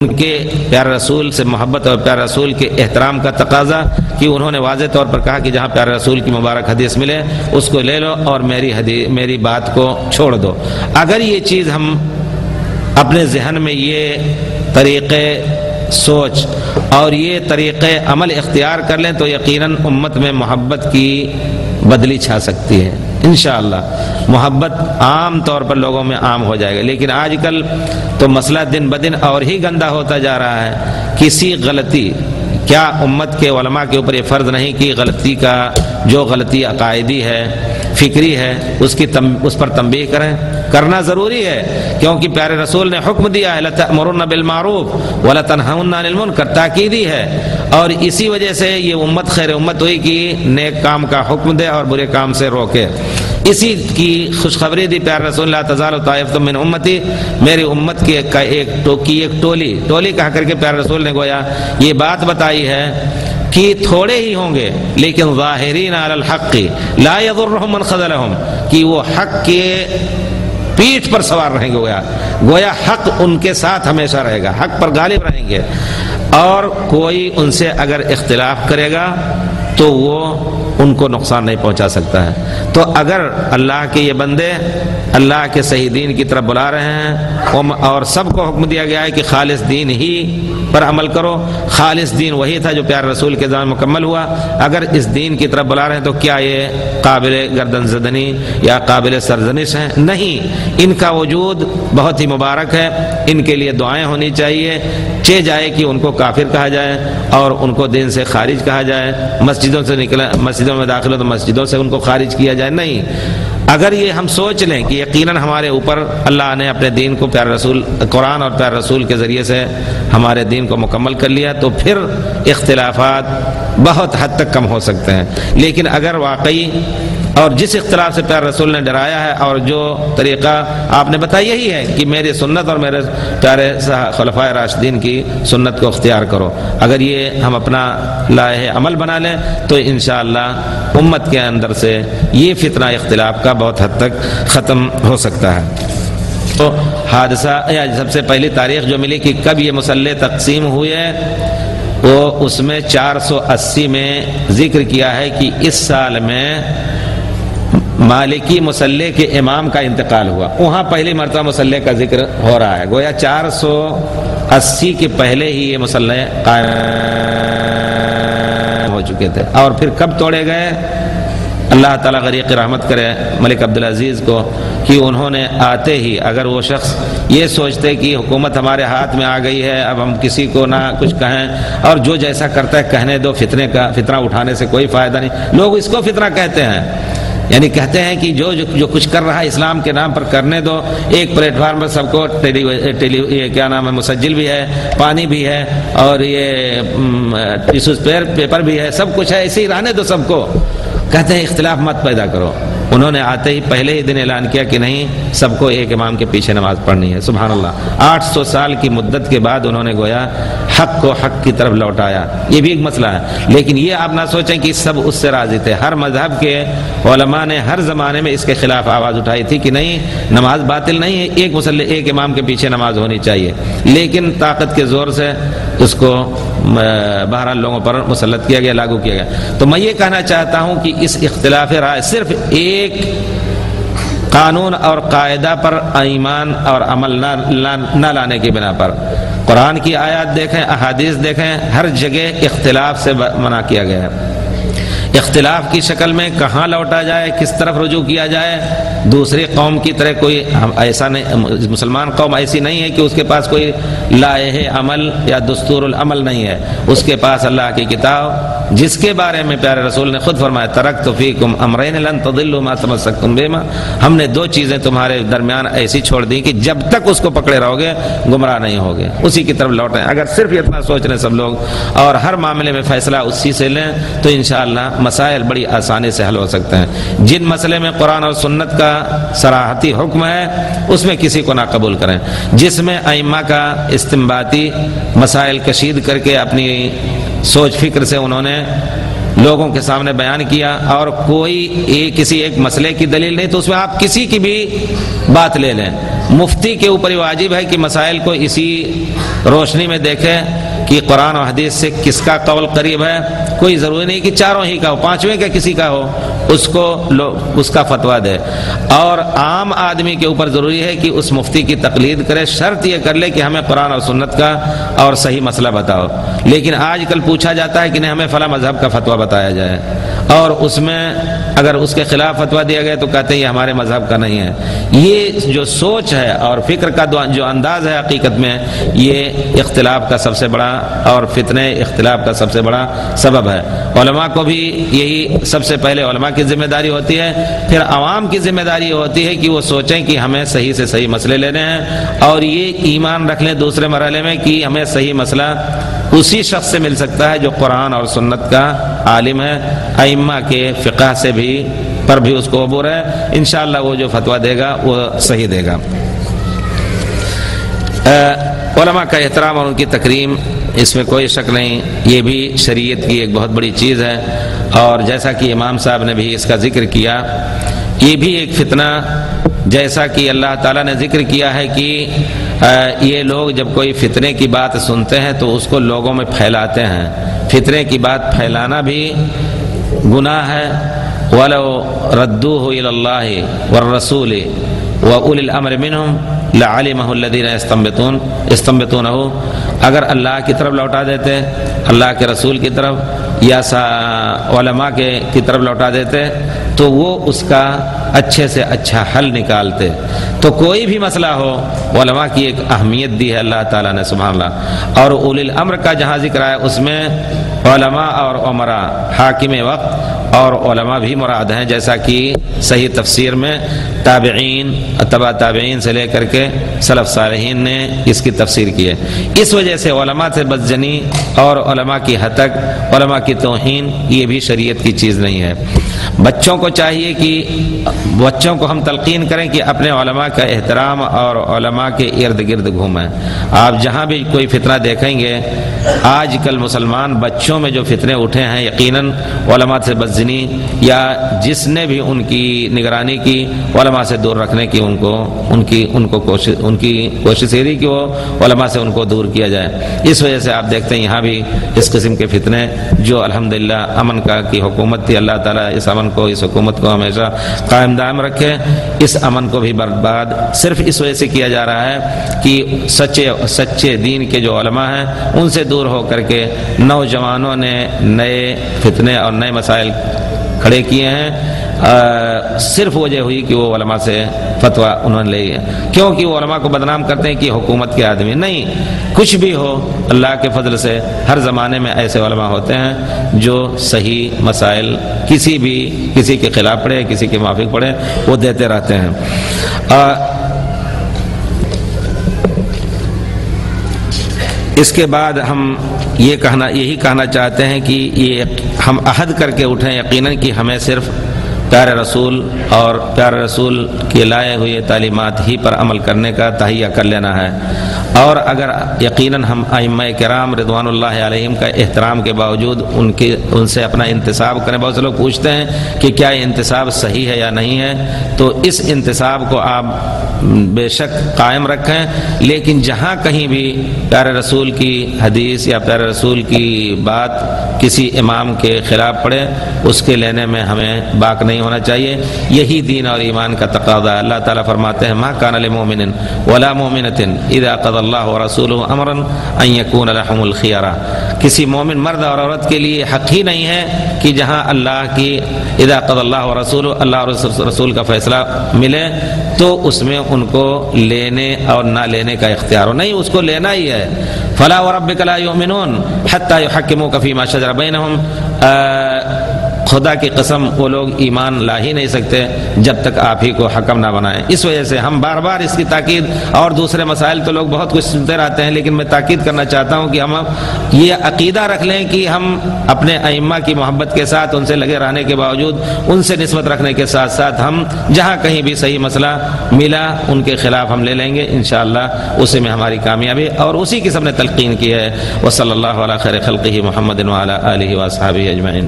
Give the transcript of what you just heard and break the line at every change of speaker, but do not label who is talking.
ان کے پیارے رسول سے محبت اور پیارے رسول کے احترام کا تقاضا کہ انہوں نے واضح طور پر کہا کہ جہاں پیارے رسول کی مبارک حدیث ملے اس کو لے لو اور میری بات کو چھوڑ دو. اگر یہ چیز ہم اپنے ذہن میں یہ طریقے سوچ اور یہ طریقے عمل اختیار کر لیں تو یقیناً امت میں محبت کی بدلی چھا سکتی ہے. انشاءاللہ محبت عام طور پر لوگوں میں عام ہو جائے گا. لیکن آج کل تو مسئلہ دن بدن اور ہی گندا ہوتا جا رہا ہے. کسی غلطی کیا امت کے علماء کے اوپر یہ فرض نہیں کہ غلطی کا جو غلطی عقائدی ہے فکری ہے اس پر تنبیہ کریں. کرنا ضروری ہے کیونکہ پیارے رسول نے حکم دیا ہے لَتَأْمُرُنَّ بِالْمَعْرُوفِ وَلَتَنْهُنَّ عَنِ الْمُنكَرِ، تاکیدی ہے. اور اسی وجہ سے یہ امت خیر امت ہوئی کہ نیک کام کا حکم دے اور برے کام سے روکے. اسی کی خوشخبری دی پیارے رسول لا تزال طائفۃ من امتی، میری امت کی ایک ٹولی کہا کر کے پیارے رسول نے گویا یہ بات بتائی ہے کہ تھوڑے ہی ہوں گے لیکن ظاہرین علی الحق لا یضرهم من خذلهم، کہ وہ حق کے پیٹھ پر سوار رہیں گے. گویا حق ان کے ساتھ ہمیشہ رہے گا، حق پر غالب رہیں گے. اور کوئی ان سے اگر اختلاف کرے گا تو وہ ان کو نقصان نہیں پہنچا سکتا ہے. تو اگر اللہ کے یہ بندے اللہ کے صحیح دین کی طرف بلا رہے ہیں اور سب کو حکم دیا گیا ہے کہ خالص دین ہی پر عمل کرو، خالص دین وہی تھا جو پیارے رسول کے زمان مکمل ہوا، اگر اس دین کی طرف بلا رہے ہیں تو کیا یہ قابل گردن زدنی یا قابل سرزنش ہیں؟ نہیں. ان کا وجود بہت ہی مبارک ہے، ان کے لیے دعائیں ہونی چاہیے. جائے کہ ان کو کافر کہا جائے اور ان کو دین سے خارج کہا جائے، مسجدوں میں داخل ہو تو مسجدوں سے ان کو خارج کیا جائے. نہیں، اگر یہ ہم سوچ لیں کہ یقیناً ہمارے اوپر اللہ نے اپنے دین کو پیارے رسول قرآن اور پیارے رسول کے ذریعے سے ہمارے دین کو مکمل کر لیا تو پھر اختلافات بہت حد تک کم ہو سکتے ہیں. لیکن اگر واقعی اور جس اختلاف سے پیارے رسول نے ڈرایا ہے اور جو طریقہ آپ نے بتایا یہی ہے کہ میری سنت اور میرے پیارے خلفائے راشدین کی سنت کو اختیار کرو، اگر یہ ہم اپنا لائحہ عمل بنا لیں تو انشاءاللہ امت کے اندر سے یہ فتنہ اختلاف کا بہت حد تک ختم ہو سکتا ہے. تو حادثہ یا سب سے پہلی تاریخ جو ملی کہ کب یہ مسلح تقسیم ہوئے، وہ اس میں 480 میں ذکر کیا ہے کہ اس سال میں مالکی مسلح کے امام کا انتقال ہوا. وہاں پہلی مرتبہ مسلح کا ذکر ہو رہا ہے. گویا 480 کے پہلے ہی یہ مسلح قائم ہو چکے تھے. اور پھر کب توڑے گئے؟ اللہ تعالیٰ غریق رحمت کرے ملک عبدالعزیز کو کہ انہوں نے آتے ہی، اگر وہ شخص یہ سوچتے کہ حکومت ہمارے ہاتھ میں آ گئی ہے اب ہم کسی کو نہ کچھ کہیں اور جو جیسا کرتا ہے کہنے دو، فتنہ اٹھانے سے کوئی فائدہ نہیں. لوگ اس کو فتنہ کہتے ہیں، یعنی کہتے ہیں کہ جو کچھ کر رہا ہے اسلام کے نام پر کرنے دو. ایک پلیٹ فارم پر سب کو کیا نام ہے مسجل بھی ہے، پانی بھی ہے اور یہ ٹیشو پیپر بھی ہے، سب کچھ ہے، اسی رہنے دو سب کو. کہتے ہیں اختلاف مت پیدا کرو. انہوں نے آتے ہی پہلے ہی دن اعلان کیا کہ نہیں، سب کو ایک امام کے پیچھے نماز پڑھنی ہے. سبحان اللہ، 800 سال کی مدت کے بعد انہوں نے گویا حق کو حق کی طرف لوٹایا. یہ بھی ایک مسئلہ ہے، لیکن یہ آپ نہ سوچیں کہ سب اس سے راضی تھے. ہر مذہب کے علماء نے ہر زمانے میں اس کے خلاف آواز اٹھائی تھی کہ نہیں، نماز باطل نہیں ہے، ایک مسلح ایک امام کے پیچھے نماز ہونی چاہیے. لیکن طاقت کے زور سے اس کو بہرحال لوگوں پر مسلط کیا گیا، لاگو کیا گیا. تو میں یہ کہنا چاہتا ہوں کہ اس اختلاف رائے صرف ایک قانون اور قاعدہ پر ایمان اور عمل نہ لانے کی بنا پر، قرآن کی آیات دیکھیں، احادیث دیکھیں، ہر جگہ اختلاف سے منع کیا گیا ہے. اختلاف کی شکل میں کہاں لوٹا جائے، کس طرف رجوع کیا جائے. دوسری قوم کی طرح کوئی ایسا نہیں، مسلمان قوم ایسی نہیں ہے کہ اس کے پاس کوئی لائحہ عمل یا دستور العمل نہیں ہے. اس کے پاس اللہ کی کتاب، جس کے بارے میں پیارے رسول نے خود فرمایا ترکت فیکم امرین لن تضلوا ما تمسکتم بہما، ہم نے دو چیزیں تمہارے درمیان ایسی چھوڑ دی کہ جب تک اس کو پکڑے رہو گے گمراہ نہیں ہوگے. اسی کی طرف لوٹیں. اگر صرف اتنا سوچ لیں سب لوگ اور ہر معاملے میں فیصلہ اسی سے لیں تو انشاءاللہ مسائل بڑی آسانی سے حل ہو سکتے ہیں. جن مسئلے میں قرآن اور سنت کا صراحتی حکم ہے اس میں کسی کو نہ قبول کریں. جس میں ائمہ کا استنباطی مسائل کشید کر کے اپنی سوچ فکر سے انہوں نے لوگوں کے سامنے بیان کیا، اور کوئی کسی ایک مسئلے کی دلیل نہیں تو اس میں آپ کسی کی بھی بات لے لیں۔ مفتی کے اوپر واجب ہے کہ مسائل کو اسی روشنی میں دیکھے کہ قرآن و حدیث سے کس کا قول قریب ہے۔ کوئی ضروری نہیں کہ چاروں ہی کا ہو، پانچویں کا کسی کا ہو، اس کا فتویٰ دے۔ اور عام آدمی کے اوپر ضروری ہے کہ اس مفتی کی تقلید کرے، شرط یہ کر لے کہ ہمیں قرآن اور سنت کا اور صحیح مسئلہ بتاؤ۔ لیکن آج کل پوچھا جاتا ہے کہ نہیں ہمیں فلاں مذہب کا فتویٰ بتایا جائے، اور اس میں اگر اس کے خلاف فتویٰ دیا گیا تو کہتے ہیں یہ ہمارے مذہب کا نہیں ہے۔ یہ جو سوچ ہے اور فکر کا جو انداز ہے حقیقت میں، یہ اختلاف کا سب سے بڑا اور فتنے اختلاف کا سب سے بڑا سبب ہے۔ علماء کو بھی یہی سب سے پہلے علماء کی ذمہ داری ہوتی ہے، پھر عوام کی ذمہ داری ہوتی ہے کہ وہ سوچیں کہ ہمیں صحیح سے صحیح مسئلے لینے ہیں، اور یہ ایمان رکھ لیں دوسرے مرحلے میں کہ ہمیں صحیح مسئلہ اسی شخص سے مل سکتا ہے جو قرآن اور سنت کا عالم ہے، ائمہ کے فقہ سے بھی پر بھی اس کو عبور ہے۔ انشاءاللہ وہ جو فتویٰ دے گا وہ صحیح دے گا۔ علماء کا احترام اور ان کی تکریم، اس میں کوئی شک نہیں، یہ بھی شریعت کی ایک بہت بڑی چیز ہے، اور جیسا کہ امام صاحب نے بھی اس کا ذکر کیا، یہ بھی ایک فتنہ، جیسا کہ اللہ تعالیٰ نے ذکر کیا ہے کہ یہ لوگ جب کوئی فتنے کی بات سنتے ہیں تو اس کو لوگوں میں پھیلاتے ہیں۔ فتنے کی بات پھیلانا بھی گناہ ہے۔ وَلَوْ رَدُّوهُ إِلَى اللَّهِ وَالرَّسُولِ وَأُولِي الْأَمْرِ مِنْهُمْ لَعَلِمَهُ الَّذِينَ يَسْتَنبِطُونَهُ، اگر اللہ کی طرف لوٹا دیتے، اللہ کے رسول کی طرف یا علماء کی طرف لوٹا دیتے تو وہ اس کا اچھے سے اچھا حل نکالتے۔ تو کوئی بھی مسئلہ ہو، علماء کی ایک اہمیت دی ہے اللہ تعالیٰ نے، سبحان اللہ۔ اور اولی الامر کا جہاں ذکر ہے اس میں علماء اور عمراء، حاکم وقت اور علماء بھی مراد ہیں، جیسا کہ صحیح تفسیر میں تابعین، تبع تابعین سے لے کر کے سلف صالحین نے اس کی تفسیر کی ہے۔ اس وجہ سے علماء سے بدزنی اور علماء کی ہتک، علماء کی توہین، یہ بھی شریعت کی چیز نہیں ہے۔ بچوں کو چاہیے کہ بچوں کو ہم تلقین کریں کہ اپنے علماء کا احترام اور علماء کے ارد گرد گھومیں۔ آپ جہاں بھی کوئی فتنہ دیکھیں گے، آج کل مسلمان بچوں میں جو فتنے اٹھے ہیں، یقیناً علماء سے بدزنی یا جس نے بھی ان کی نگرانی کی، علماء سے دور رکھنے کی ان کی کوشش یہ رہی کہ وہ علماء سے ان کو دور کیا جائے۔ اس وجہ سے آپ دیکھتے ہیں یہاں بھی اس قسم کے فتنے، جو الحمدللہ امن کی حکومت تھی، اللہ تعالیٰ اس امن کو، اس حکومت کو ہمیشہ قائم دائم رکھے۔ اس امن کو بھی برباد صرف اس وجہ سے کیا جا رہا ہے کہ سچے دین کے جو علماء ہیں ان سے دور ہو کر کے نوجوانوں نے نئے فتنے اور نئے مسائل کھڑے کیے ہیں۔ صرف وجہ ہوئی کہ وہ علماء سے فتویٰ انہوں نے لی ہے، کیونکہ وہ علماء کو بدنام کرتے ہیں کہ حکومت کے آدمی نہیں۔ کچھ بھی ہو، اللہ کے فضل سے ہر زمانے میں ایسے علماء ہوتے ہیں جو صحیح مسائل کسی کے خلاف پڑھے، کسی کے موافق پڑھے، وہ دیتے رہتے ہیں۔ اس کے بعد ہم یہی کہنا چاہتے ہیں کہ یہ ہم عہد کر کے اٹھیں یقیناً کہ ہمیں صرف پیارے رسول اور پیارے رسول کے لائے ہوئے تعلیمات ہی پر عمل کرنے کا تہیہ کر لینا ہے۔ اور اگر یقیناً ہم ائمہ کرام رضوان اللہ علیہم کا احترام کے باوجود ان سے اپنا انتساب کریں، بہت سے لوگ پوچھتے ہیں کہ کیا یہ انتساب صحیح ہے یا نہیں ہے، تو اس انتساب کو آپ بے شک قائم رکھیں، لیکن جہاں کہیں بھی پیارے رسول کی حدیث یا پیارے رسول کی بات کسی امام کے خلاف پڑے، اس کے لینے میں ہمیں باک نہیں ہونا چاہیے۔ یہی دین اور ایمان کا تقاضا ہے۔ اللہ تعالیٰ فرماتے ہیں ما کان لمؤمن ولا مؤمنۃ اذا قضى اللہ ورسولہ امرا ان یکون لهم الخیارہ، کسی مومن مرد اور عورت کے لیے حق ہی نہیں ہے کہ جہاں اللہ کی اذا قضى اللہ ورسولہ، اللہ اور رسول کا فیصلہ ملے تو اس میں ان کو لینے اور نہ لینے کا اختیار ہو، نہیں، اس کو لینا ہی ہے۔ فلا وربک لا یؤمنون حتی یحکموک فیما شجر بینہم، خدا کی قسم وہ لوگ ایمان لا ہی نہیں سکتے جب تک آپ ہی کو حکم نہ بنائیں۔ اس وجہ سے ہم بار بار اس کی تاکید، اور دوسرے مسائل تو لوگ بہت کچھ سنتے رہتے ہیں، لیکن میں تاکید کرنا چاہتا ہوں کہ ہم یہ عقیدہ رکھ لیں کہ ہم اپنے ائمہ کی محبت کے ساتھ ان سے لگے رہنے کے باوجود، ان سے نسبت رکھنے کے ساتھ ساتھ ہم جہاں کہیں بھی صحیح مسئلہ ملا ان کے خلاف ہم لے لیں گے انشاءاللہ، اسی میں ہماری کامیابی، اور اسی کی سب نے تلقین کی ہے۔ وصلی اللہ علی خیر خلقہ محمد وعلی آلہ واصحابہ اجمعین۔